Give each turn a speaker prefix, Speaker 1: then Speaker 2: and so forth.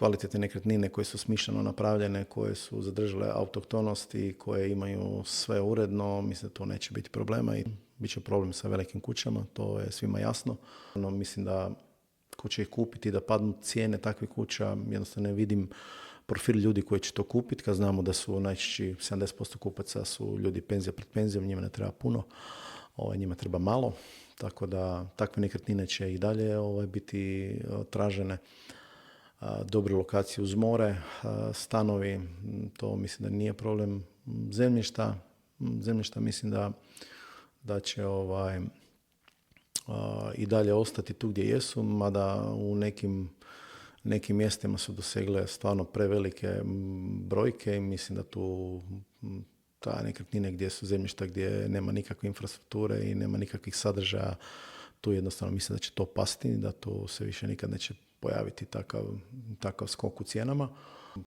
Speaker 1: kvalitetne nekretnine koje su smišljeno napravljene, koje su zadržale autohtonost i koje imaju sve uredno, mislim da to neće biti problema i bit će problem sa velikim kućama, to je svima jasno. No, mislim da ko će ih kupiti i da padnu cijene takvih kuća, jednostavno ne vidim profil ljudi koji će to kupiti, kad znamo da su najčešće 70% kupaca su ljudi penzija pred penzijom, njima ne treba puno, njima treba malo, tako da takve nekretnine će i dalje biti tražene. Dobre lokacije uz more, stanovi, to mislim da nije problem. Zemljišta mislim da će i dalje ostati tu gdje jesu, mada u nekim mjestima su dosegle stvarno prevelike brojke i mislim da tu ta nekretnine gdje su zemljišta gdje nema nikakve infrastrukture i nema nikakvih sadržaja, tu jednostavno mislim da će to pasti, da to se više nikad neće pojaviti takav skok u cijenama.